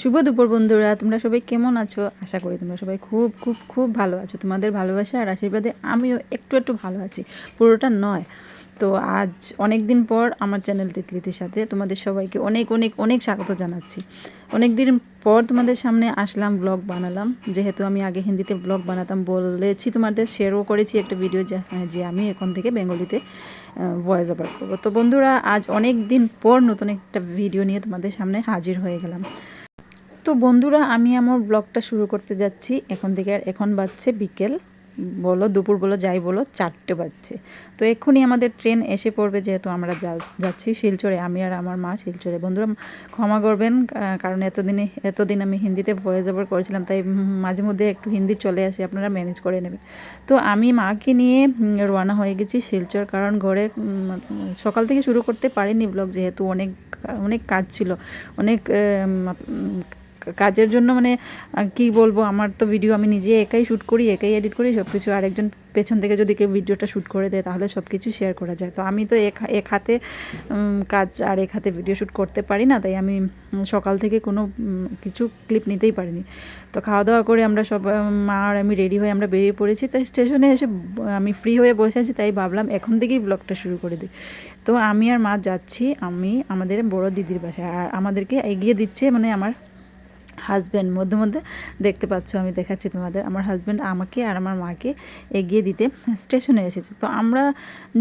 শুভ দুপুর বন্ধুরা, তোমরা সবাই কেমন আছো? আশা করি তোমরা সবাই খুব খুব খুব ভালো আছো। তোমাদের ভালোবাসা আর আশীর্বাদে আমিও একটু একটু ভালো আছি, পুরোটা নয়। তো আজ অনেক দিন পর আমার চ্যানেল তিতলিতির সাথে তোমাদের সবাইকে অনেক অনেক অনেক স্বাগত জানাচ্ছি। অনেক দিন পর তোমাদের সামনে আসলাম, ব্লগ বানালাম। যেহেতু আমি আগে হিন্দিতে ব্লগ বানাতাম, বলেছি তোমাদের, শেয়ারও করেছি একটা ভিডিও যে আমি এখন থেকে বেঙ্গলিতে ভয়েস ওভার করবো। তো বন্ধুরা, আজ অনেক দিন পর নতুন একটা ভিডিও নিয়ে তোমাদের সামনে হাজির হয়ে গেলাম। তো বন্ধুরা, আমি আমার ব্লগটা শুরু করতে যাচ্ছি এখন থেকে। আর এখন বাজছে বিকেল বলো, দুপুর বলো, যাই বলো, 4টে বাজছে। তো এক্ষুনি আমাদের ট্রেন এসে পড়বে, যেহেতু আমরা যাচ্ছি শিলচরে। আমি আর আমার মা শিলচরে। বন্ধুরা ক্ষমা করবেন, কারণ এতদিন আমি হিন্দিতে ভয়েস ওভার করেছিলাম, তাই মাঝে মধ্যে একটু হিন্দি চলে আসে, আপনারা ম্যানেজ করে নেবেন। তো আমি মাকে নিয়ে রওনা হয়ে গেছি শিলচর, কারণ ঘরে সকাল থেকে শুরু করতে পারিনি ব্লগ, যেহেতু অনেক অনেক কাজ ছিল। অনেক কাজের জন্য মানে কি বলবো, আমার তো ভিডিও আমি নিজে একাই শ্যুট করি, একাই এডিট করি সব কিছু। আরেকজন পেছন থেকে যদি কেউ ভিডিওটা শ্যুট করে দেয় তাহলে সব কিছু শেয়ার করা যায়। তো আমি তো এক হাতে কাজ আর এক হাতে ভিডিও শ্যুট করতে পারি না, তাই আমি সকাল থেকে কোনো কিছু ক্লিপ নিতেই পারিনি। তো খাওয়া দাওয়া করে আমরা সব, মা আর আমি রেডি হয়ে আমরা বেরিয়ে পড়েছি। তো স্টেশনে এসে আমি ফ্রি হয়ে বসে আছি, তাই ভাবলাম এখন থেকেই ব্লগটা শুরু করে দিই। তো আমি আর মা যাচ্ছি আমাদের বড় দিদির বাসায়, আর আমাদেরকে এগিয়ে দিচ্ছে মানে আমার হাজব্যান্ড। মধ্যে মধ্যে দেখতে পাচ্ছ, আমি দেখাচ্ছি তোমাদের, আমার হাজব্যান্ড আমাকে আর আমার মাকে এগিয়ে দিতে স্টেশনে এসেছে। তো আমরা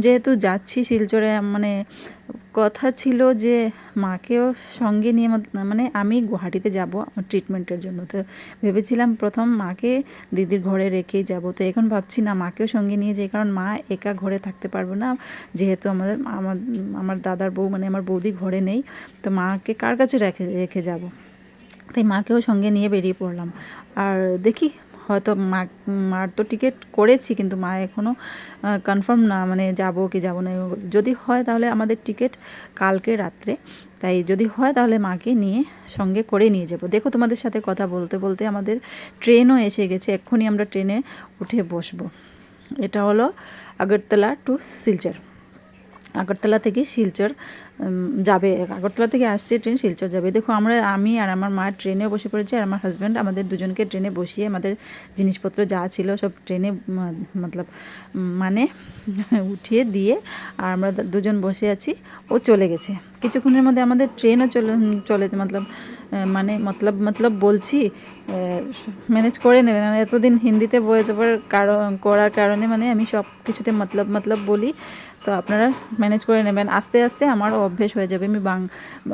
যেহেতু যাচ্ছি শিলচরে, মানে কথা ছিল যে মাকেও সঙ্গে নিয়ে, মানে আমি গুয়াহাটিতে যাব ট্রিটমেন্টের জন্য। তো ভেবেছিলাম প্রথম মাকে দিদির ঘরে রেখেই যাব। তো এখন ভাবছি না, মাকেও সঙ্গে নিয়ে যাই, কারণ মা একা ঘরে থাকতে পারবে না, যেহেতু আমার দাদার বউ মানে আমার বৌদি ঘরে নেই। তো মাকে কার কাছে রেখে যাব? তাই মাকেও সঙ্গে নিয়ে বেরিয়ে পড়লাম। আর দেখি, হয়তো মার তো টিকিট করেছি, কিন্তু মা এখনও কনফার্ম না, মানে যাবো কি যাবো না। যদি হয় তাহলে আমাদের টিকিট কালকে রাত্রে, তাই যদি হয় তাহলে মাকে নিয়ে সঙ্গে করে নিয়ে যাব। দেখো, তোমাদের সাথে কথা বলতে বলতে আমাদের ট্রেনও এসে গেছে, এক্ষুনি আমরা ট্রেনে উঠে বসবো। এটা হলো আগরতলা টু শিলচর। আগরতলা থেকে শিলচর যাবে, আগরতলা থেকে আসছে ট্রেন, শিলচর যাবে। দেখো, আমি আর আমার মা ট্রেনেও বসে পড়েছি, আর আমার হাজব্যান্ড আমাদের দুজনকে ট্রেনে বসিয়ে আমাদের জিনিসপত্র যা ছিল সব ট্রেনে মতলব মানে উঠিয়ে দিয়ে, আর আমরা দুজন বসে আছি। ও চলে গেছে কিছুক্ষণের মধ্যে। আমাদের ট্রেনও চলে মতলব বলছি, ম্যানেজ করে নেবেন। এতদিন হিন্দিতে ভয়েস ওভার করার কারণে মানে আমি সব কিছুতে মতলব বলি, তো আপনারা ম্যানেজ করে নেবেন। আস্তে আস্তে আমারও অভ্যেস হয়ে যাবে।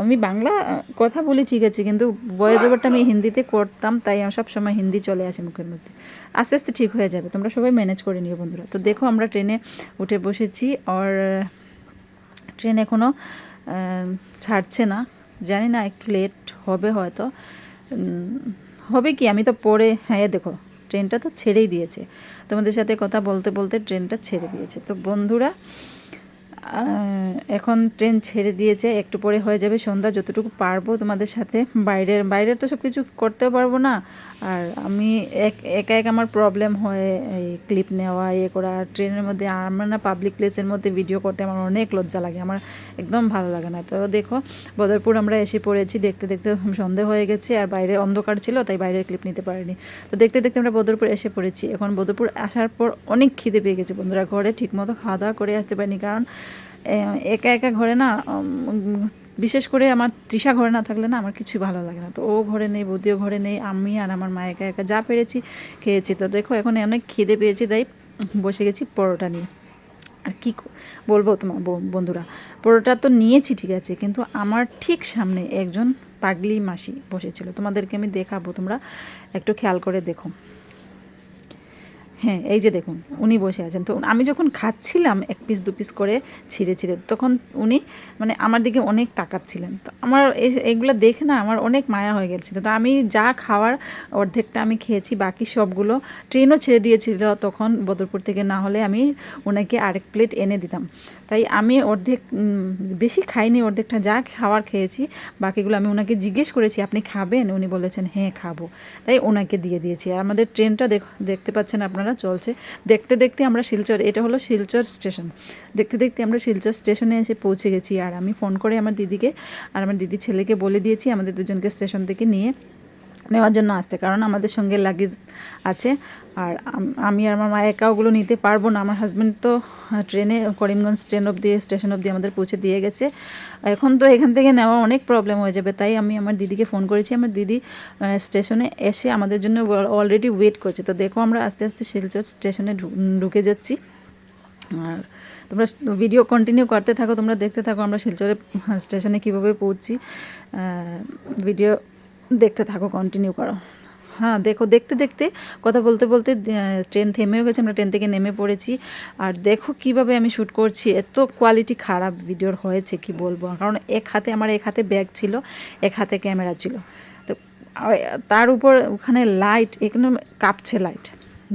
আমি বাংলা কথা বলি ঠিক আছে, কিন্তু ভয়েস ওভারটা আমি হিন্দিতে করতাম, তাই আমার সব সময় হিন্দি চলে আসে মুখের মধ্যে। আস্তে আস্তে ঠিক হয়ে যাবে, তোমরা সবাই ম্যানেজ করে নিও বন্ধুরা। তো দেখো, আমরা ট্রেনে উঠে বসেছি, আর ট্রেন এখনও ছাড়ছে না, জানি না, একটু লেট হবে হয়তো। হবে কি, আমি তো পরে, হ্যাঁ দেখো ট্রেনটা তো ছেড়েই দিয়েছে। তোমাদের সাথে কথা বলতে বলতে ট্রেনটা ছেড়ে দিয়েছে। তো বন্ধুরা, এখন ট্রেন ছেড়ে দিয়েছে, একটু পরে হয়ে যাবে সন্ধ্যা। যতটুকু পারবো তোমাদের সাথে, বাইরের তো সব কিছু করতেও পারবো না। আর আমি একা আমার প্রবলেম হয় এই ক্লিপ নেওয়া, করা। ট্রেনের মধ্যে আমার না, পাবলিক প্লেসের মধ্যে ভিডিও করতে আমার অনেক লজ্জা লাগে, আমার একদম ভালো লাগে না। তো দেখো, বদরপুর আমরা এসে পড়েছি। দেখতে দেখতে সন্ধে হয়ে গেছে, আর বাইরে অন্ধকার ছিল, তাই বাইরের ক্লিপ নিতে পারিনি। তো দেখতে দেখতে আমরা বদরপুর এসে পড়েছি। এখন বদরপুর আসার পর অনেক খিদে পেয়ে গেছে বন্ধুরা। ঘরে ঠিকমতো খাওয়া দাওয়া করে আসতে পারিনি, কারণ একা একা ঘরে না, বিশেষ করে আমার তৃষা ঘরে না থাকলে না আমার কিছুই ভালো লাগে না। তো ও ঘরে নেই, বৌদিও ঘরে নেই, আমি আর আমার মা একা একা যা পেরেছি খেয়েছি। তো দেখো, এখন অনেক খিদে পেয়েছি, তাই বসে গেছি পরোটা নিয়ে। আর কি বলবো তোমার বন্ধুরা, পরোটা তো নিয়েছি ঠিক আছে, কিন্তু আমার ঠিক সামনে একজন পাগলি মাসি বসেছিল। তোমাদেরকে আমি দেখাবো, তোমরা একটু খেয়াল করে দেখো। হ্যাঁ, এই যে দেখুন, উনি বসে আছেন। তো আমি যখন খাচ্ছিলাম এক পিস দু পিস করে ছিঁড়ে তখন উনি মানে আমার দিকে অনেক তাকাচ্ছিলেন। তো আমার এইগুলো দেখে না আমার অনেক মায়া হয়ে গেছিলো। তো আমি যা খাওয়ার অর্ধেকটা আমি খেয়েছি, বাকি সবগুলো ট্রেনও ছেড়ে দিয়েছিল তখন বদরপুর থেকে, না হলে আমি ওনাকে আরেক প্লেট এনে দিতাম। তাই আমি অর্ধেক, বেশি খাইনি, অর্ধেকটা যা খাওয়ার খেয়েছি, বাকিগুলো আমি ওনাকে জিজ্ঞেস করেছি আপনি খাবেন? উনি বলেছেন হ্যাঁ খাবো, তাই ওনাকে দিয়ে দিয়েছি। আর আমাদের ট্রেনটা দেখতে পাচ্ছেন আপনারা, চলছে। দেখতে দেখতে আমরা শিলচর, এটা হলো শিলচর স্টেশন, দেখতে দেখতে আমরা শিলচর স্টেশনে এসে পৌঁছে গেছি। আর আমি ফোন করে আমার দিদিকে আর আমার দিদির ছেলেকে বলে দিয়েছি আমাদের দুজনকে স্টেশন থেকে নেওয়ার জন্য আসতে, কারণ আমাদের সঙ্গে লাগেজ আছে। আর আমি আর আমার মা একা ওগুলো নিতে পারবো না। আমার হাজব্যান্ড তো ট্রেনে করিমগঞ্জ স্টেশন অবধি আমাদের পৌঁছে দিয়ে গেছে। এখন তো এখান থেকে নেওয়া অনেক প্রবলেম হয়ে যাবে, তাই আমি আমার দিদিকে ফোন করেছি। আমার দিদি স্টেশনে এসে আমাদের জন্য অলরেডি ওয়েট করছে। তো দেখো আমরা আস্তে আস্তে শিলচর স্টেশনে ঢুকে যাচ্ছি। আর তোমরা ভিডিও কন্টিনিউ করতে থাকো, তোমরা দেখতে থাকো আমরা শিলচরের স্টেশনে কীভাবে পৌঁছি। ভিডিও দেখতে থাকো, কন্টিনিউ করো। হ্যাঁ দেখো, দেখতে দেখতে কথা বলতে বলতে ট্রেন থেমেও গেছে, আমরা ট্রেন থেকে নেমে পড়েছি। আর দেখো কিভাবে আমি শ্যুট করছি, এত কোয়ালিটি খারাপ ভিডিওর হয়েছে কি বলবো, কারণ এক হাতে ব্যাগ ছিল, এক হাতে ক্যামেরা ছিল। তো তার উপর ওখানে লাইট এখানে কাঁপছে লাইট,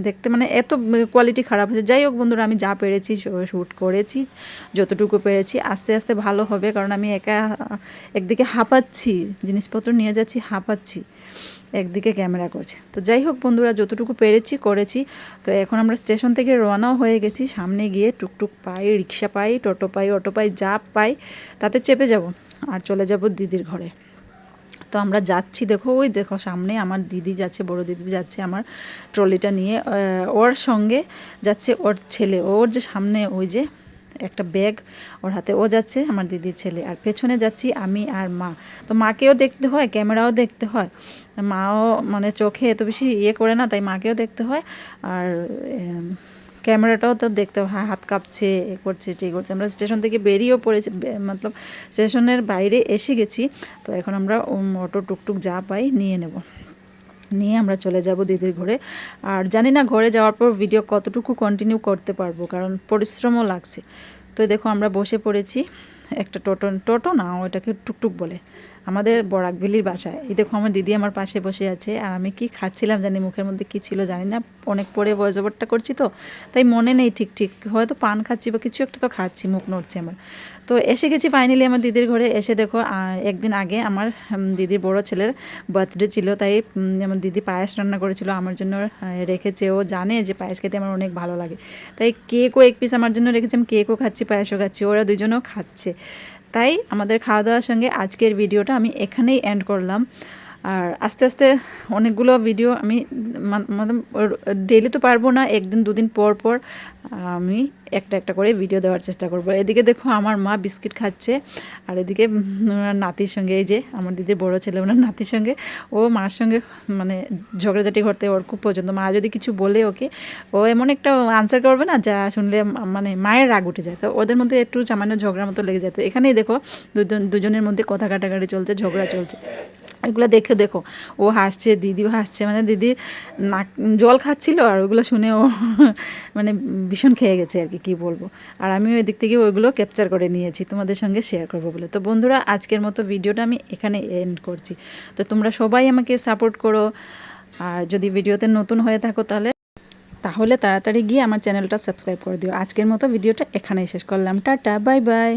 দেখতে মানে এত কোয়ালিটি খারাপ হয়েছে। যাই হোক বন্ধুরা, আমি যা পেরেছি শ্যুট করেছি, যতটুকু পেরেছি। আস্তে আস্তে ভালো হবে, কারণ আমি একদিকে হাঁপাচ্ছি, জিনিসপত্র নিয়ে যাচ্ছি, হাঁপাচ্ছি, একদিকে ক্যামেরা করছে। তো যাই হোক বন্ধুরা, যতটুকু পেরেছি করেছি। তো এখন আমরা স্টেশন থেকে রওনাও হয়ে গেছি। সামনে গিয়ে টুকটুক পাই, রিক্সা পাই, টোটো পাই, অটো পাই, যা পাই তাতে চেপে যাব আর চলে যাব দিদির ঘরে। তো আমরা যাচ্ছি, দেখো ওই দেখো সামনে আমার দিদি যাচ্ছে, বড় দিদি যাচ্ছে আমার ট্রলিটা নিয়ে। ওর সঙ্গে যাচ্ছে ওর ছেলে, ওর যে সামনে ওই যে একটা ব্যাগ ওর হাতে, ও যাচ্ছে আমার দিদির ছেলে। আর পেছনে যাচ্ছি আমি আর মা। তো মাকেও দেখতে হয়, ক্যামেরাও দেখতে হয়, মাও মানে চোখে এত বেশি করে না, তাই মাকেও দেখতে হয়। আর ক্যামেরাটাও তো দেখতে হয়, হাত কাঁপছে, এ করছে, ঠিক করছে। আমরা স্টেশন থেকে বেরিয়েও পড়েছি, মতলব স্টেশনের বাইরে এসে গেছি। তো এখন আমরা অটো টুকটুক যা পাই নিয়ে আমরা চলে যাব দিদির ঘরে। আর জানি না ঘরে যাওয়ার পর ভিডিও কতটুকু কন্টিনিউ করতে পারবো, কারণ পরিশ্রমও লাগছে। তো দেখো আমরা বসে পড়েছি একটা টোটো না, ওইটাকে টুকটুক বলে আমাদের বরাকভ্যালির বাসায়। এই দেখো আমার দিদি আমার পাশে বসে আছে, আর আমি কি খাচ্ছিলাম জানি, মুখের মধ্যে কি ছিল জানি না, অনেক পরে ভয়েস ওভারটা করছি তো তাই মনে নেই ঠিক, হয়তো পান খাচ্ছি বা কিছু একটা তো খাচ্ছি, মুখ নড়ছে আমার। তো এসে গেছি ফাইনালি আমার দিদির ঘরে। এসে দেখো একদিন আগে আমার দিদির বড় ছেলের বার্থডে ছিল, তাই আমার দিদি পায়েস রান্না করেছিল আমার জন্য, রেখেছে। ও জানে যে পায়েস খেতে আমার অনেক ভালো লাগে, তাই কেকও এক পিস আমার জন্য রেখেছে। আমি কেকও খাচ্ছি, পায়েসও খাচ্ছি, ওরা দুজনেও খাচ্ছে। তাই আমাদের খাওয়া দাওয়ার সঙ্গে আজকের ভিডিওটা আমি এখানেই এন্ড করলাম। আর আস্তে আস্তে অনেকগুলো ভিডিও আমি মানে ডেইলি তো পারবো না, একদিন দুদিন পর পর আমি একটা করে ভিডিও দেওয়ার চেষ্টা করব। এদিকে দেখো আমার মা বিস্কিট খাচ্ছে, আর এদিকে নাতির সঙ্গে, এই যে আমার দিদির বড় ছেলে ওনার নাতির সঙ্গে, ও মার সঙ্গে মানে ঝগড়াঝাটি করতে ওর খুব পছন্দ। মা যদি কিছু বলে ওকে, ও এমন একটা আনসার করবে না যা শুনলে মানে মায়ের রাগ উঠে যায়। তো ওদের মধ্যে একটু সামান্য ঝগড়ার মতো লেগে যায়। তো এখানেই দেখো দুজনের মধ্যে কথা কাটাকাটি চলছে, ঝগড়া চলছে। এগুলো দেখো ও হাসছে, দিদিও হাসছে, মানে দিদির নাক জল খাচ্ছিল, আর ওগুলো শুনে ও মানে ভীষণ খেয়ে গেছে আর কি বলবো। আর আমিও এদিক থেকে ওইগুলো ক্যাপচার করে নিয়েছি তোমাদের সঙ্গে শেয়ার করবো বলে। তো বন্ধুরা, আজকের মতো ভিডিওটা আমি এখানে এন্ড করছি। তো তোমরা সবাই আমাকে সাপোর্ট করো, আর যদি ভিডিওতে নতুন হয়ে থাকো তাহলে তাড়াতাড়ি গিয়ে আমার চ্যানেলটা সাবস্ক্রাইব করে দিও। আজকের মতো ভিডিওটা এখানেই শেষ করলাম। Tata, bye bye.